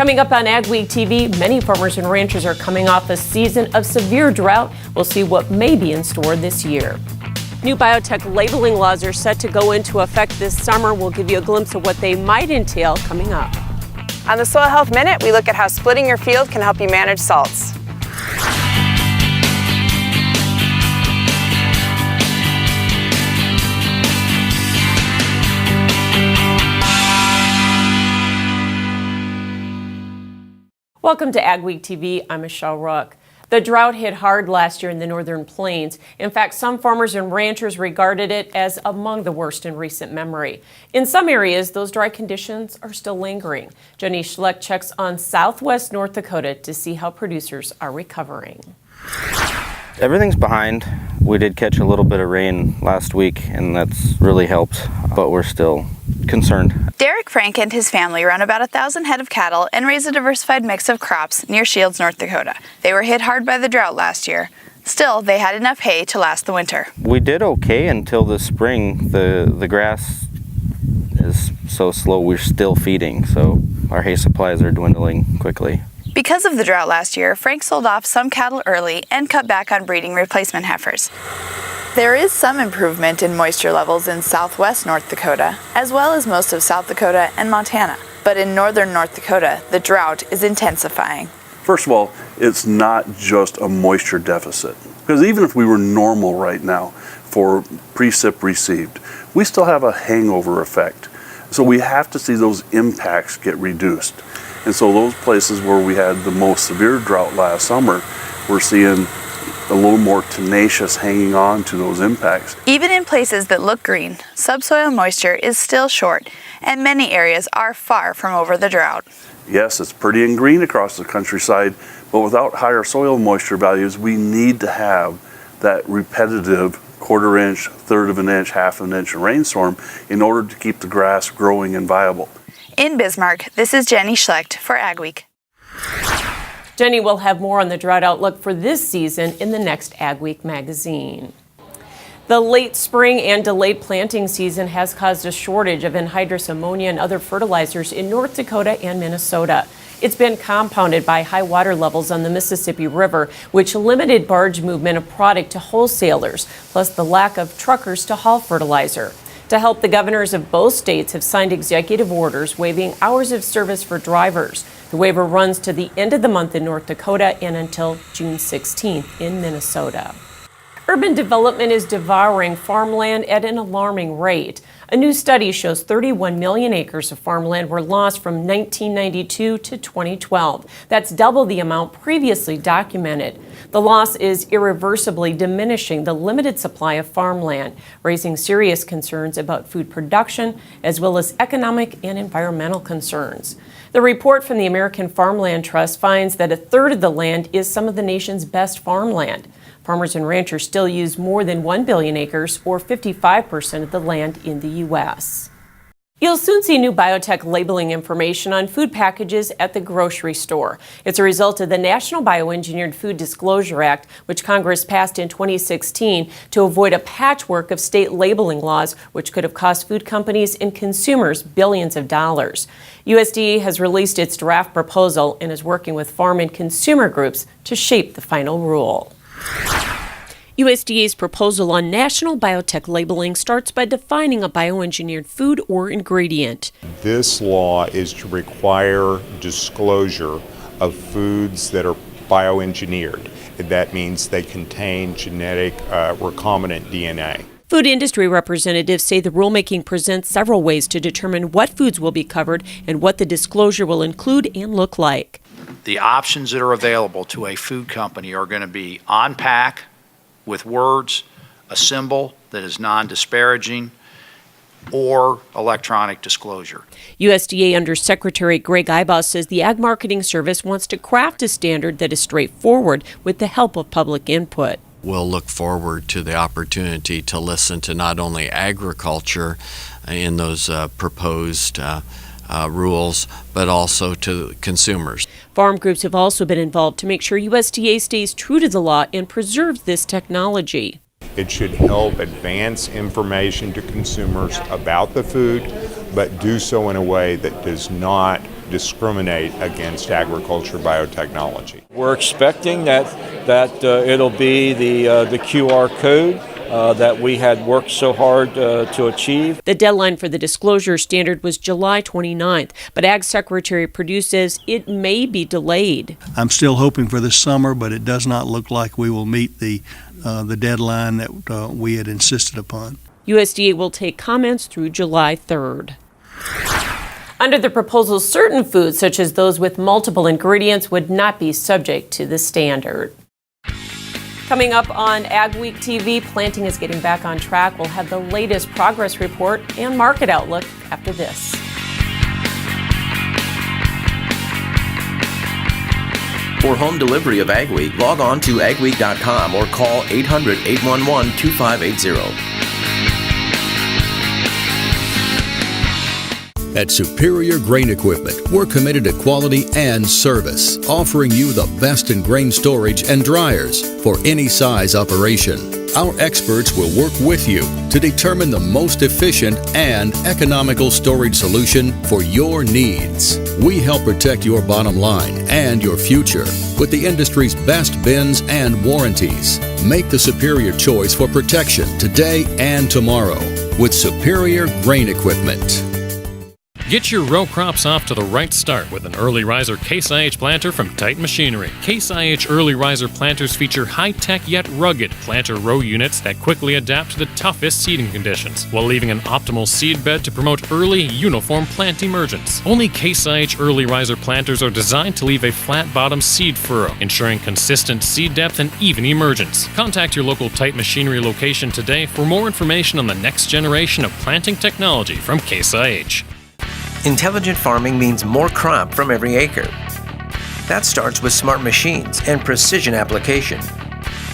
Coming up on AgweekTV, many farmers and ranchers are coming off a season of severe drought. We'll see what may be in store this year. New biotech labeling laws are set to go into effect this summer. We'll give you a glimpse of what they might entail coming up. On the Soil Health Minute, we look at how splitting your field can help you manage salts. Welcome to AgweekTV. I'm Michelle Rook. The drought hit hard last year in the northern plains. In fact, some farmers and ranchers regarded it as among the worst in recent memory. In some areas, those dry conditions are still lingering. Jenny Schleck checks on southwest North Dakota to see how producers are recovering. Everything's behind. We did catch a little bit of rain last week, and that's really helped, but we're still concerned. Derek Frank and his family run about 1,000 head of cattle and raise a diversified mix of crops near Shields, North Dakota. They were hit hard by the drought last year. Still, they had enough hay to last the winter. We did okay until the spring. The grass is so slow, we're still feeding, so our hay supplies are dwindling quickly. Because of the drought last year, Frank sold off some cattle early and cut back on breeding replacement heifers. There is some improvement in moisture levels in southwest North Dakota, as well as most of South Dakota and Montana. But in northern North Dakota, the drought is intensifying. First of all, it's not just a moisture deficit. Because even if we were normal right now for precip received, we still have a hangover effect. So we have to see those impacts get reduced. And so those places where we had the most severe drought last summer, we're seeing a little more tenacious hanging on to those impacts. Even in places that look green, subsoil moisture is still short, and many areas are far from over the drought. Yes, it's pretty and green across the countryside, but without higher soil moisture values, we need to have that repetitive quarter inch, third of an inch, half an inch of rainstorm in order to keep the grass growing and viable. In Bismarck, this is Jenny Schlecht for Agweek. Jenny will have more on the drought outlook for this season in the next Agweek magazine. The late spring and delayed planting season has caused a shortage of anhydrous ammonia and other fertilizers in North Dakota and Minnesota. It's been compounded by high water levels on the Mississippi River, which limited barge movement of product to wholesalers, plus the lack of truckers to haul fertilizer. To help, the governors of both states have signed executive orders waiving hours of service for drivers. The waiver runs to the end of the month in North Dakota and until June 16th in Minnesota. Urban development is devouring farmland at an alarming rate. A new study shows 31 million acres of farmland were lost from 1992 to 2012. That's double the amount previously documented. The loss is irreversibly diminishing the limited supply of farmland, raising serious concerns about food production as well as economic and environmental concerns. The report from the American Farmland Trust finds that a third of the land is some of the nation's best farmland. Farmers and ranchers still use more than 1 billion acres, or 55% of the land in the U.S. You'll soon see new biotech labeling information on food packages at the grocery store. It's a result of the National Bioengineered Food Disclosure Act, which Congress passed in 2016 to avoid a patchwork of state labeling laws, which could have cost food companies and consumers billions of dollars. USDA has released its draft proposal and is working with farm and consumer groups to shape the final rule. USDA's proposal on national biotech labeling starts by defining a bioengineered food or ingredient. This law is to require disclosure of foods that are bioengineered. That means they contain genetic recombinant DNA. Food industry representatives say the rulemaking presents several ways to determine what foods will be covered and what the disclosure will include and look like. The options that are available to a food company are going to be on pack with words, a symbol that is non-disparaging, or electronic disclosure. USDA Undersecretary Greg Ibaugh says the Ag Marketing Service wants to craft a standard that is straightforward with the help of public input. We'll look forward to the opportunity to listen to not only agriculture in those proposed rules, but also to consumers. Farm groups have also been involved to make sure USDA stays true to the law and preserves this technology. It should help advance information to consumers about the food, but do so in a way that does not discriminate against agriculture biotechnology. We're expecting that it'll be the QR code that we had worked so hard to achieve. The deadline for the disclosure standard was July 29th, but Ag Secretary Perdue says it may be delayed. I'm still hoping for this summer, but it does not look like we will meet the deadline that we had insisted upon. USDA will take comments through July 3rd. Under the proposal, certain foods, such as those with multiple ingredients, would not be subject to the standard. Coming up on AgweekTV, planting is getting back on track. We'll have the latest progress report and market outlook after this. For home delivery of AgWeek, log on to agweek.com or call 800-811-2580. At Superior Grain Equipment, we're committed to quality and service, offering you the best in grain storage and dryers for any size operation. Our experts will work with you to determine the most efficient and economical storage solution for your needs. We help protect your bottom line and your future with the industry's best bins and warranties. Make the superior choice for protection today and tomorrow with Superior Grain Equipment. Get your row crops off to the right start with an early riser Case IH planter from Titan Machinery. Case IH early riser planters feature high-tech yet rugged planter row units that quickly adapt to the toughest seeding conditions while leaving an optimal seed bed to promote early, uniform plant emergence. Only Case IH early riser planters are designed to leave a flat-bottom seed furrow, ensuring consistent seed depth and even emergence. Contact your local Titan Machinery location today for more information on the next generation of planting technology from Case IH. Intelligent farming means more crop from every acre. That starts with smart machines and precision application.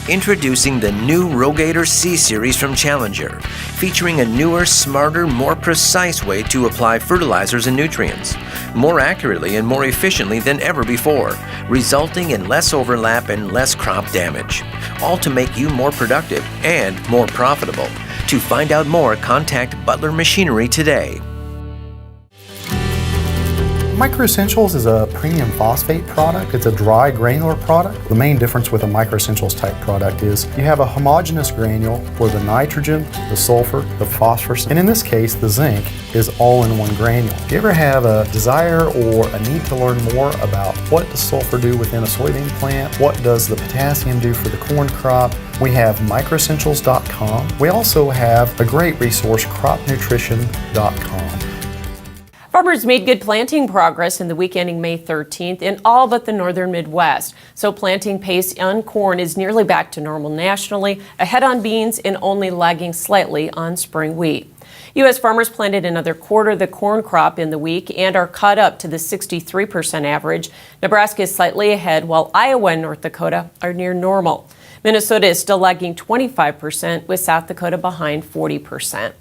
Introducing the new Rogator C-Series from Challenger, featuring a newer, smarter, more precise way to apply fertilizers and nutrients, more accurately and more efficiently than ever before, resulting in less overlap and less crop damage, all to make you more productive and more profitable. To find out more, contact Butler Machinery today. Micro Essentials is a premium phosphate product. It's a dry granular product. The main difference with a Micro Essentials type product is you have a homogeneous granule for the nitrogen, the sulfur, the phosphorus, and in this case, the zinc is all in one granule. If you ever have a desire or a need to learn more about what does sulfur do within a soybean plant, what does the potassium do for the corn crop, we have microessentials.com. We also have a great resource, cropnutrition.com. Farmers made good planting progress in the week ending May 13th in all but the northern Midwest. So planting pace on corn is nearly back to normal nationally, ahead on beans and only lagging slightly on spring wheat. U.S. farmers planted another quarter of the corn crop in the week and are caught up to the 63% average. Nebraska is slightly ahead, while Iowa and North Dakota are near normal. Minnesota is still lagging 25%, with South Dakota behind 40%.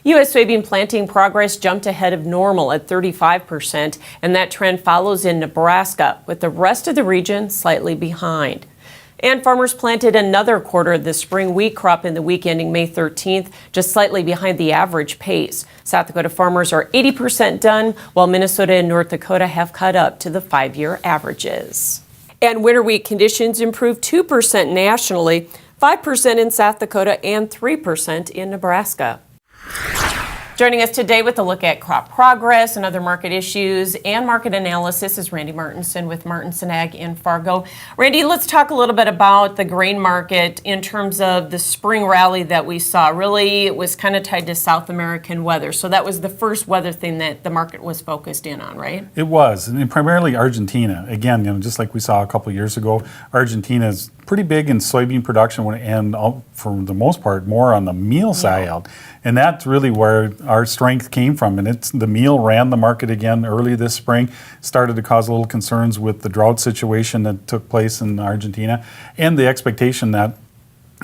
U.S. soybean planting progress jumped ahead of normal at 35%, and that trend follows in Nebraska, with the rest of the region slightly behind. And farmers planted another quarter of the spring wheat crop in the week ending May 13th, just slightly behind the average pace. South Dakota farmers are 80% done, while Minnesota and North Dakota have caught up to the 5-year averages. And winter wheat conditions improved 2% nationally, 5% in South Dakota, and 3% in Nebraska. Joining us today with a look at crop progress and other market issues and market analysis is Randy Martinson with Martinson Ag in Fargo. Randy, let's talk a little bit about the grain market in terms of the spring rally that we saw. Really, it was kind of tied to South American weather. So that was the first weather thing that the market was focused in on, right? It was, and primarily Argentina. Again, just like we saw a couple of years ago, Argentina's pretty big in soybean production and for the most part more on the meal side. And that's really where our strength came from. And the meal ran the market again early this spring, started to cause a little concerns with the drought situation that took place in Argentina and the expectation that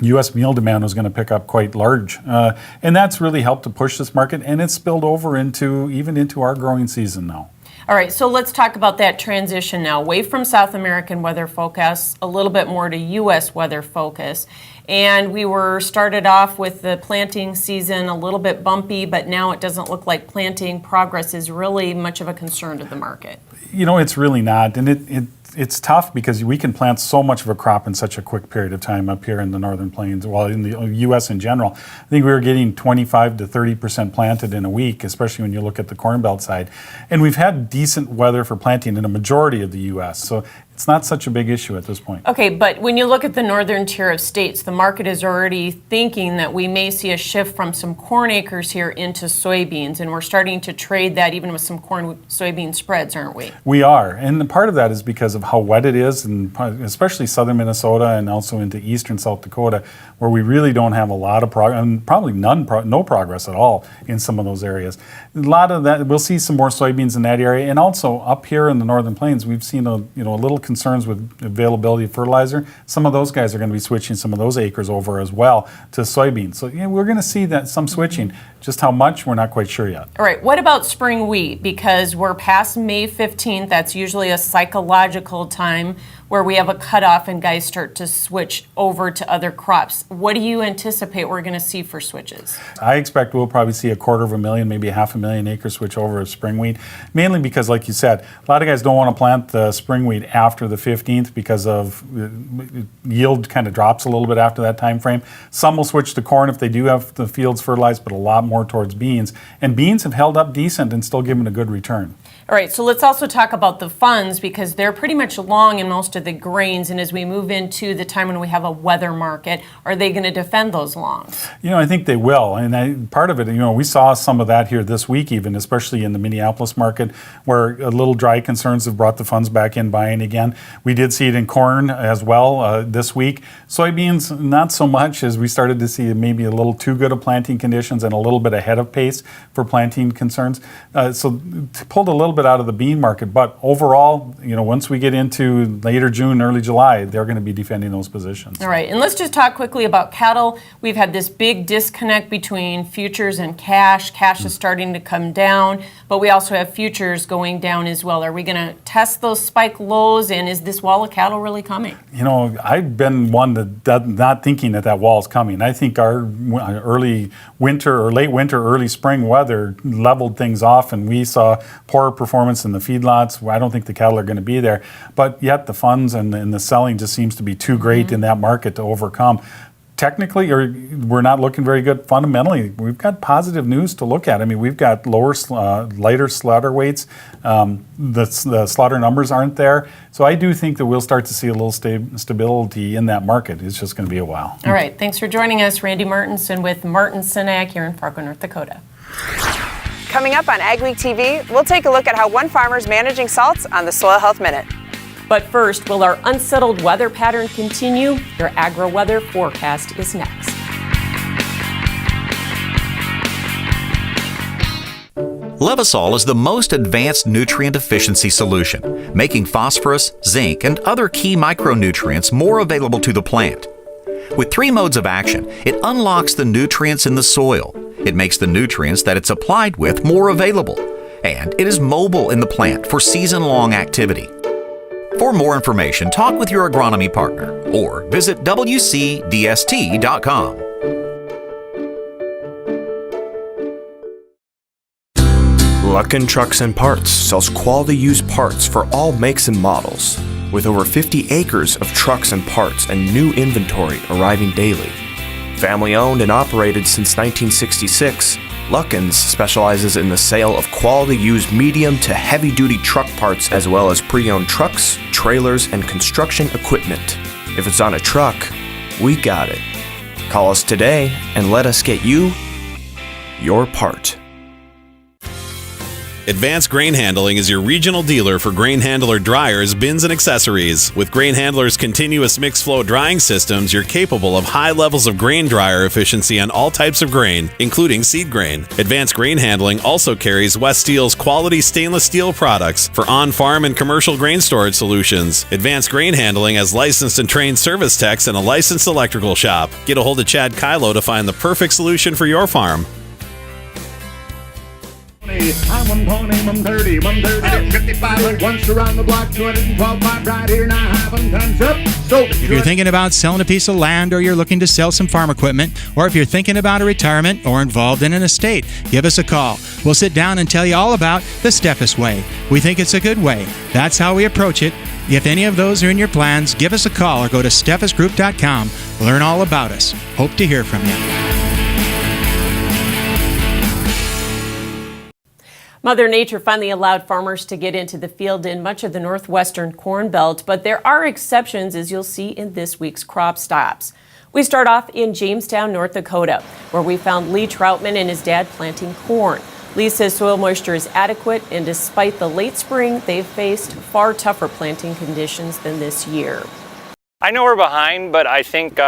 U.S. meal demand was going to pick up quite large. And that's really helped to push this market, and it's spilled over even into our growing season now. All right, so let's talk about that transition now, away from South American weather focus, a little bit more to U.S. weather focus. And we were started off with the planting season a little bit bumpy, but now it doesn't look like planting progress is really much of a concern to the market. You know, it's really not. And it's tough because we can plant so much of a crop in such a quick period of time up here in the Northern Plains, well, in the U.S. in general. I think we were getting 25 to 30% planted in a week, especially when you look at the Corn Belt side. And we've had decent weather for planting in a majority of the U.S., so it's not such a big issue at this point. Okay, but when you look at the northern tier of states, the market is already thinking that we may see a shift from some corn acres here into soybeans, and we're starting to trade that even with some corn-soybean spreads, aren't we? We are, and part of that is because of how wet it is, and especially southern Minnesota and also into eastern South Dakota, where we really don't have a lot of progress, and probably no progress at all in some of those areas. A lot of that, we'll see some more soybeans in that area, and also up here in the Northern Plains, we've seen a little concerns with availability of fertilizer. Some of those guys are going to be switching some of those acres over as well to soybeans. So we're going to see that some switching. Just how much, we're not quite sure yet. All right, what about spring wheat? Because we're past May 15th, that's usually a psychological time where we have a cutoff and guys start to switch over to other crops. What do you anticipate we're going to see for switches? I expect we'll probably see 250,000, maybe 500,000 acres switch over to spring wheat, mainly because, like you said, a lot of guys don't want to plant the spring wheat after the 15th because of yield kind of drops a little bit after that time frame. Some will switch to corn if they do have the fields fertilized, but a lot more towards beans. And beans have held up decent and still given a good return. All right, so let's also talk about the funds because they're pretty much long in most of the grains. And as we move into the time when we have a weather market, are they going to defend those longs? I think they will. And part of it, we saw some of that here this week even, especially in the Minneapolis market, where a little dry concerns have brought the funds back in buying again. We did see it in corn as well this week. Soybeans, not so much, as we started to see maybe a little too good of planting conditions and a little bit ahead of pace for planting concerns. So pulled a little bit out of the bean market, but overall, once we get into later June, early July, they're going to be defending those positions. All right, and let's just talk quickly about cattle. We've had this big disconnect between futures and cash. Cash is starting to come down, but we also have futures going down as well. Are we going to test those spike lows, and is this wall of cattle really coming? I've been one that not thinking that wall is coming. I think our early winter or late winter, early spring weather leveled things off, and we saw poorer performance in the feedlots. I don't think the cattle are going to be there, but yet the funds and the selling just seems to be too great in that market to overcome. Technically, we're not looking very good. Fundamentally, we've got positive news to look at. I mean, we've got lighter slaughter weights. The slaughter numbers aren't there. So I do think that we'll start to see a little stability in that market. It's just going to be a while. All right. Thanks for joining us, Randy Martinson with Martinson Ag here in Fargo, North Dakota. Coming up on AgweekTV, we'll take a look at how one farmer's managing salts on the Soil Health Minute. But first, will our unsettled weather pattern continue? Your agri-weather forecast is next. Levosol is the most advanced nutrient efficiency solution, making phosphorus, zinc, and other key micronutrients more available to the plant. With 3 modes of action, it unlocks the nutrients in the soil. It makes the nutrients that it's applied with more available, and it is mobile in the plant for season-long activity. For more information, talk with your agronomy partner or visit wcdst.com. Luckin Trucks and Parts sells quality used parts for all makes and models. With over 50 acres of trucks and parts and new inventory arriving daily. Family owned and operated since 1966, Luckin's specializes in the sale of quality used medium to heavy duty truck parts as well as pre-owned trucks, trailers, and construction equipment. If it's on a truck, we got it. Call us today and let us get you your part. Advanced Grain Handling is your regional dealer for grain handler dryers, bins, and accessories. With Grain Handler's continuous mixed flow drying systems, you're capable of high levels of grain dryer efficiency on all types of grain, including seed grain. Advanced Grain Handling also carries West Steel's quality stainless steel products for on-farm and commercial grain storage solutions. Advanced Grain Handling has licensed and trained service techs and a licensed electrical shop. Get a hold of Chad Kylo to find the perfect solution for your farm. 120, I'm 120, 130, 130, 55, once around the block, 212 miles right here, now half and time's up. So if you're thinking about selling a piece of land, or you're looking to sell some farm equipment, or if you're thinking about a retirement or involved in an estate, give us a call. We'll sit down and tell you all about the Steffes way. We think it's a good way. That's how we approach it. If any of those are in your plans, give us a call or go to steffesgroup.com. Learn all about us. Hope to hear from you. Mother Nature finally allowed farmers to get into the field in much of the northwestern Corn Belt, but there are exceptions, as you'll see in this week's crop stops. We start off in Jamestown, North Dakota, where we found Lee Troutman and his dad planting corn. Lee says soil moisture is adequate, and despite the late spring, they've faced far tougher planting conditions than this year. I know we're behind, but I think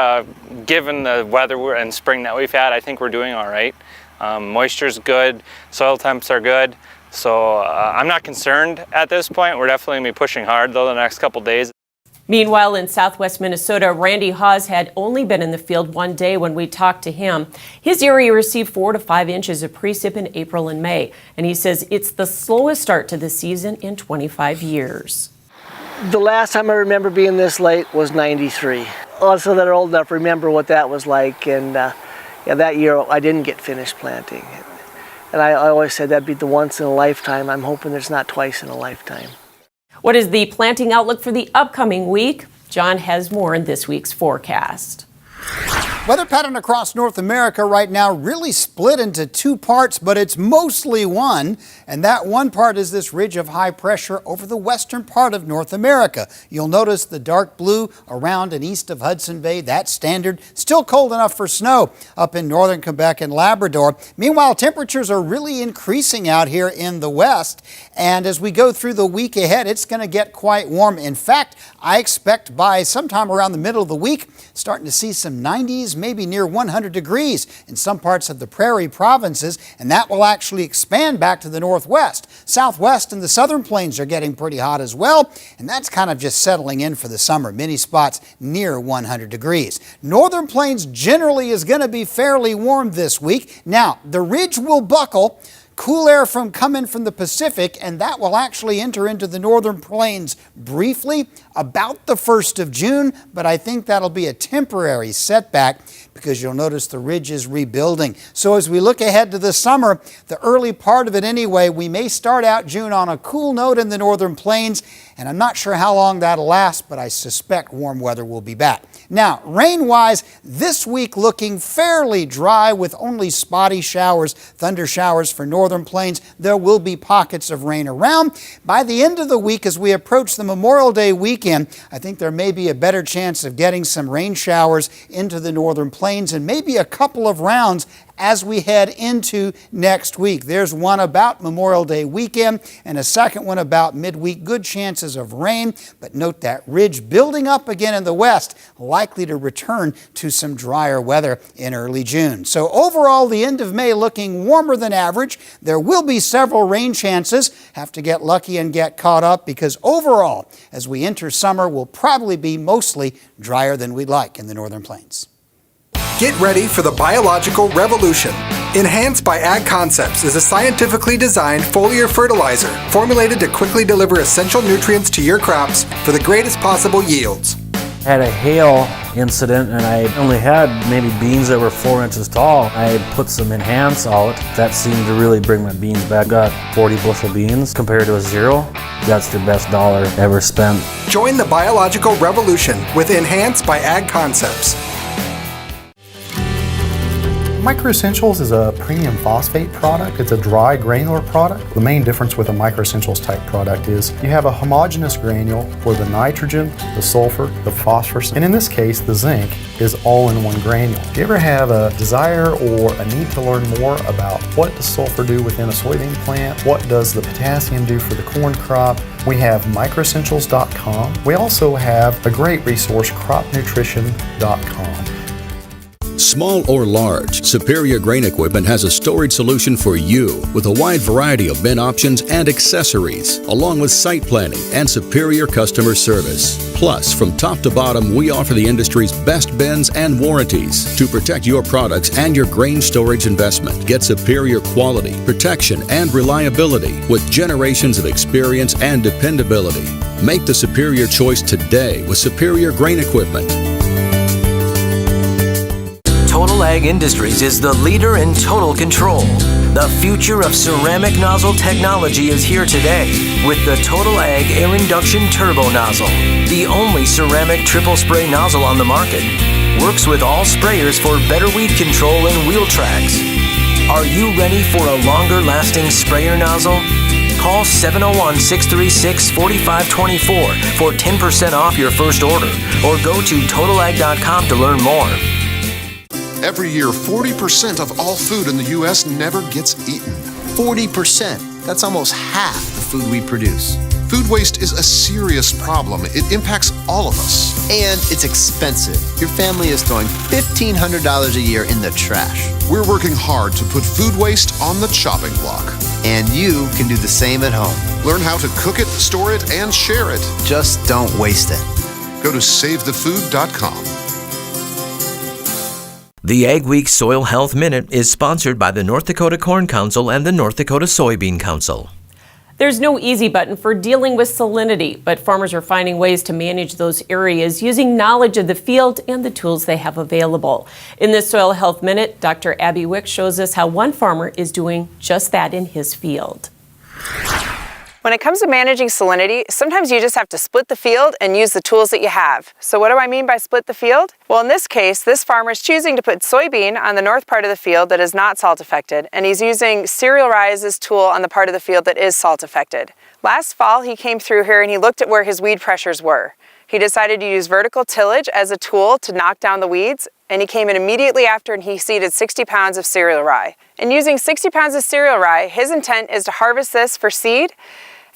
given the weather and spring that we've had, I think we're doing all right. Moisture's good, soil temps are good, so I'm not concerned at this point. We're definitely going to be pushing hard, though, the next couple days. Meanwhile, in southwest Minnesota, Randy Hawes had only been in the field one day when we talked to him. His area received 4 to 5 inches of precip in April and May, and he says it's the slowest start to the season in 25 years. The last time I remember being this late was '93. Also, that are old enough to remember what that was like, and that year I didn't get finished planting. And I always said that'd be the once in a lifetime. I'm hoping there's not twice in a lifetime. What is the planting outlook for the upcoming week? John has more in this week's forecast. Weather pattern across North America right now really split into 2 parts, but it's mostly one. And that one part is this ridge of high pressure over the western part of North America. You'll notice the dark blue around and east of Hudson Bay. That's standard. Still cold enough for snow up in northern Quebec and Labrador. Meanwhile, temperatures are really increasing out here in the west. And as we go through the week ahead, it's going to get quite warm. In fact, I expect by sometime around the middle of the week, starting to see some 90s, maybe near 100 degrees in some parts of the prairie provinces, and that will actually expand back to the northwest. Southwest and the southern plains are getting pretty hot as well, and that's kind of just settling in for the summer. Many spots near 100 degrees. Northern plains generally is going to be fairly warm this week. Now, the ridge will buckle. Cool air coming from the Pacific, and that will actually enter into the northern plains briefly about the 1st of June, but I think that'll be a temporary setback because you'll notice the ridge is rebuilding. So as we look ahead to the summer, the early part of it anyway, we may start out June on a cool note in the northern plains, and I'm not sure how long that'll last, but I suspect warm weather will be back. Now, rain-wise, this week looking fairly dry with only spotty showers, thunder showers for northern plains. There will be pockets of rain around. By the end of the week, as we approach the Memorial Day weekend, I think there may be a better chance of getting some rain showers into the northern plains and maybe a couple of rounds as we head into next week. There's one about Memorial Day weekend and a second one about midweek. Good chances of rain, but note that ridge building up again in the west, likely to return to some drier weather in early June. So overall, the end of May looking warmer than average. There will be several rain chances. Have to get lucky and get caught up because overall, as we enter summer, will probably be mostly drier than we'd like in the northern plains. Get ready for the biological revolution. Enhanced by Ag Concepts is a scientifically designed foliar fertilizer formulated to quickly deliver essential nutrients to your crops for the greatest possible yields. I had a hail incident and I only had maybe beans that were 4 inches tall. I put some Enhance out. That seemed to really bring my beans back. Got 40 bushel beans compared to a 0. That's the best dollar ever spent. Join the biological revolution with Enhanced by Ag Concepts. Micro Essentials is a premium phosphate product. It's a dry granular product. The main difference with a Micro Essentials type product is you have a homogeneous granule for the nitrogen, the sulfur, the phosphorus, and in this case, the zinc is all in one granule. If you ever have a desire or a need to learn more about what does sulfur do within a soybean plant, what does the potassium do for the corn crop, we have microessentials.com. We also have a great resource, cropnutrition.com. Small or large, Superior Grain Equipment has a storage solution for you with a wide variety of bin options and accessories, along with site planning and superior customer service. Plus, from top to bottom, we offer the industry's best bins and warranties to protect your products and your grain storage investment. Get superior quality, protection, and reliability with generations of experience and dependability. Make the superior choice today with Superior Grain Equipment. Total Ag Industries is the leader in total control. The future of ceramic nozzle technology is here today with the Total Ag Air Induction Turbo Nozzle, the only ceramic triple spray nozzle on the market. Works with all sprayers for better weed control and wheel tracks. Are you ready for a longer lasting sprayer nozzle? Call 701-636-4524 for 10% off your first order or go to totalag.com to learn more. Every year, 40% of all food in the U.S. never gets eaten. 40%. That's almost half the food we produce. Food waste is a serious problem. It impacts all of us. And it's expensive. Your family is throwing $1,500 a year in the trash. We're working hard to put food waste on the chopping block. And you can do the same at home. Learn how to cook it, store it, and share it. Just don't waste it. Go to SaveTheFood.com. The Ag Week Soil Health Minute is sponsored by the North Dakota Corn Council and the North Dakota Soybean Council. There's no easy button for dealing with salinity, but farmers are finding ways to manage those areas using knowledge of the field and the tools they have available. In this Soil Health Minute, Dr. Abby Wick shows us how one farmer is doing just that in his field. When it comes to managing salinity, sometimes you just have to split the field and use the tools that you have. So what do I mean by split the field? Well, in this case, this farmer is choosing to put soybean on the north part of the field that is not salt affected, and he's using cereal rye as his tool on the part of the field that is salt affected. Last fall, he came through here and he looked at where his weed pressures were. He decided to use vertical tillage as a tool to knock down the weeds, and he came in immediately after and he seeded 60 pounds of cereal rye. And using 60 pounds of cereal rye, his intent is to harvest this for seed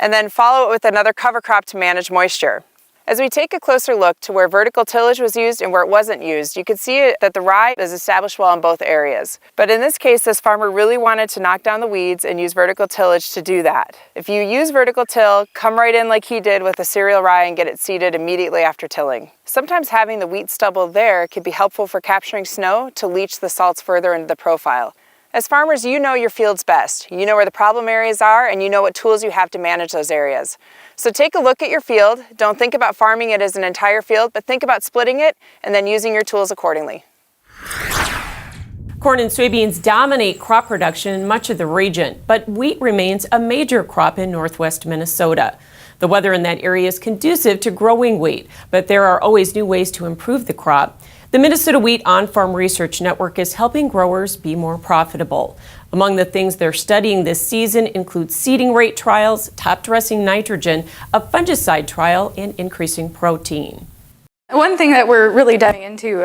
and then follow it with another cover crop to manage moisture. As we take a closer look to where vertical tillage was used and where it wasn't used, you can see that the rye is established well in both areas. But in this case, this farmer really wanted to knock down the weeds and use vertical tillage to do that. If you use vertical till, come right in like he did with the cereal rye and get it seeded immediately after tilling. Sometimes having the wheat stubble there can be helpful for capturing snow to leach the salts further into the profile. As farmers, you know your fields best. You know where the problem areas are and you know what tools you have to manage those areas. So take a look at your field. Don't think about farming it as an entire field, but think about splitting it and then using your tools accordingly. Corn and soybeans dominate crop production in much of the region, but wheat remains a major crop in northwest Minnesota. The weather in that area is conducive to growing wheat, but there are always new ways to improve the crop. The Minnesota Wheat On-Farm Research Network is helping growers be more profitable. Among the things they're studying this season include seeding rate trials, top-dressing nitrogen, a fungicide trial, and increasing protein. One thing that we're really diving into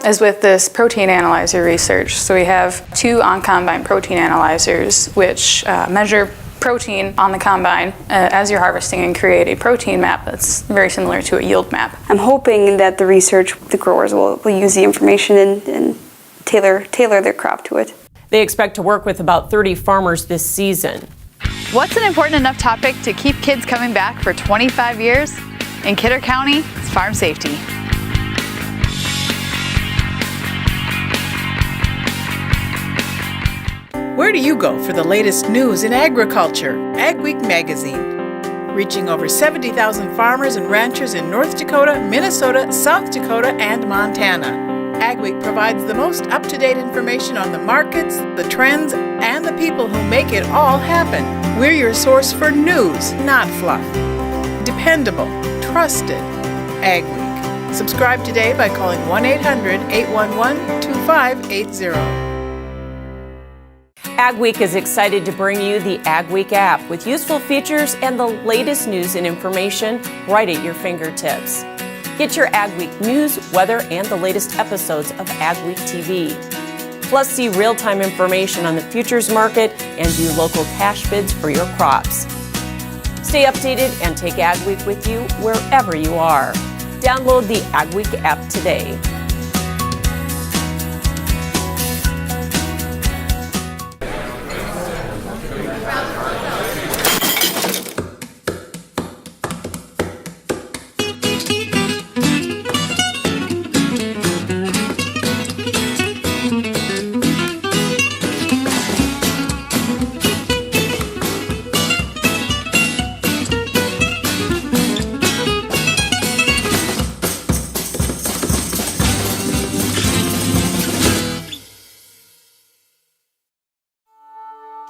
is with this protein analyzer research. So we have 2 on-combine protein analyzers which measure protein on the combine as you're harvesting and create a protein map that's very similar to a yield map. I'm hoping that the research, the growers will use the information and tailor their crop to it. They expect to work with about 30 farmers this season. What's an important enough topic to keep kids coming back for 25 years? In Kidder County, it's farm safety. Where do you go for the latest news in agriculture? Ag Week magazine. Reaching over 70,000 farmers and ranchers in North Dakota, Minnesota, South Dakota, and Montana. Ag Week provides the most up-to-date information on the markets, the trends, and the people who make it all happen. We're your source for news, not fluff. Dependable, trusted. Ag Week. Subscribe today by calling 1-800-811-2580. Ag Week is excited to bring you the Ag Week app with useful features and the latest news and information right at your fingertips. Get your Ag Week news, weather, and the latest episodes of AgweekTV. Plus, see real-time information on the futures market and view local cash bids for your crops. Stay updated and take Ag Week with you wherever you are. Download the Ag Week app today.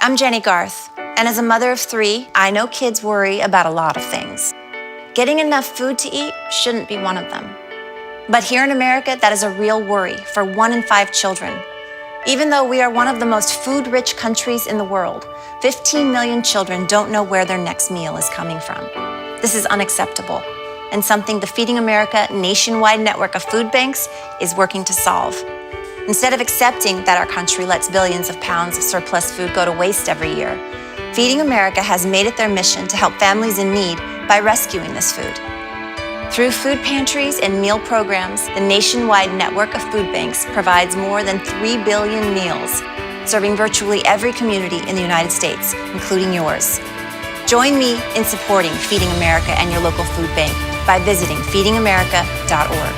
I'm Jenny Garth, and as a mother of 3, I know kids worry about a lot of things. Getting enough food to eat shouldn't be one of them. But here in America, that is a real worry for 1 in 5 children. Even though we are one of the most food-rich countries in the world, 15 million children don't know where their next meal is coming from. This is unacceptable, and something the Feeding America nationwide network of food banks is working to solve. Instead of accepting that our country lets billions of pounds of surplus food go to waste every year, Feeding America has made it their mission to help families in need by rescuing this food. Through food pantries and meal programs, the nationwide network of food banks provides more than 3 billion meals, serving virtually every community in the United States, including yours. Join me in supporting Feeding America and your local food bank by visiting feedingamerica.org.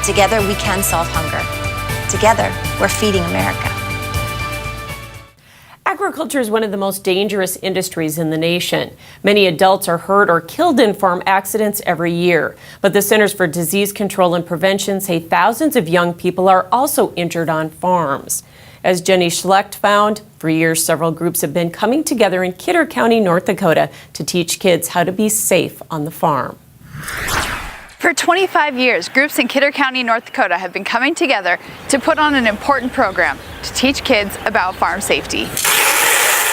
Together we can solve hunger. Together, we're feeding America. Agriculture is one of the most dangerous industries in the nation. Many adults are hurt or killed in farm accidents every year. But the Centers for Disease Control and Prevention say thousands of young people are also injured on farms. As Jenny Schlecht found, for years several groups have been coming together in Kidder County, North Dakota to teach kids how to be safe on the farm. For 25 years, groups in Kidder County, North Dakota have been coming together to put on an important program to teach kids about farm safety.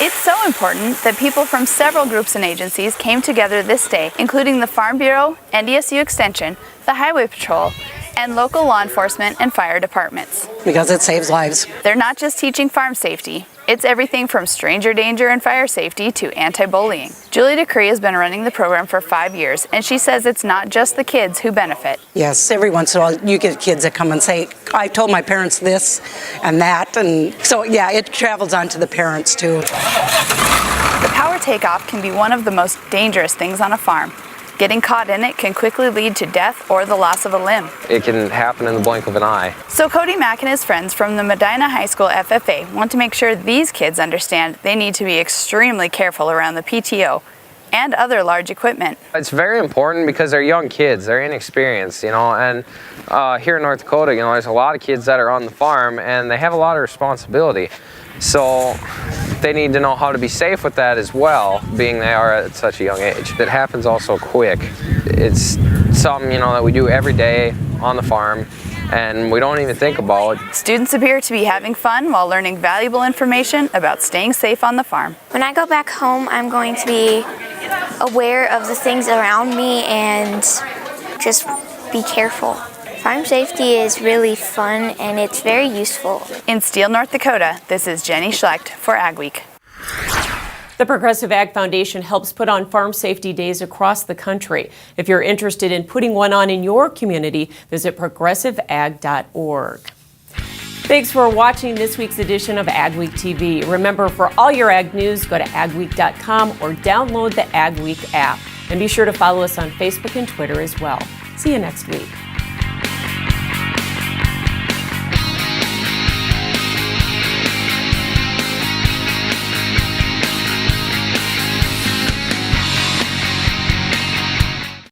It's so important that people from several groups and agencies came together this day, including the Farm Bureau, NDSU Extension, the Highway Patrol, and local law enforcement and fire departments. Because it saves lives. They're not just teaching farm safety. It's everything from stranger danger and fire safety to anti-bullying. Julie Decree has been running the program for 5 years, and she says it's not just the kids who benefit. Yes, every once in a while you get kids that come and say, I told my parents this and that, and so yeah, it travels on to the parents too. The power takeoff can be one of the most dangerous things on a farm. Getting caught in it can quickly lead to death or the loss of a limb. It can happen in the blink of an eye. So Cody Mack and his friends from the Medina High School FFA want to make sure these kids understand they need to be extremely careful around the PTO and other large equipment. It's very important because they're young kids, they're inexperienced, and here in North Dakota, there's a lot of kids that are on the farm and they have a lot of responsibility. So they need to know how to be safe with that as well, being they are at such a young age. It happens also quick. It's something, that we do every day on the farm and we don't even think about it. Students appear to be having fun while learning valuable information about staying safe on the farm. When I go back home, I'm going to be aware of the things around me and just be careful. Farm safety is really fun and it's very useful. In Steele, North Dakota, this is Jenny Schlecht for Ag Week. The Progressive Ag Foundation helps put on farm safety days across the country. If you're interested in putting one on in your community, visit progressiveag.org. Thanks for watching this week's edition of AgweekTV. Remember, for all your ag news, go to agweek.com or download the Ag Week app. And be sure to follow us on Facebook and Twitter as well. See you next week.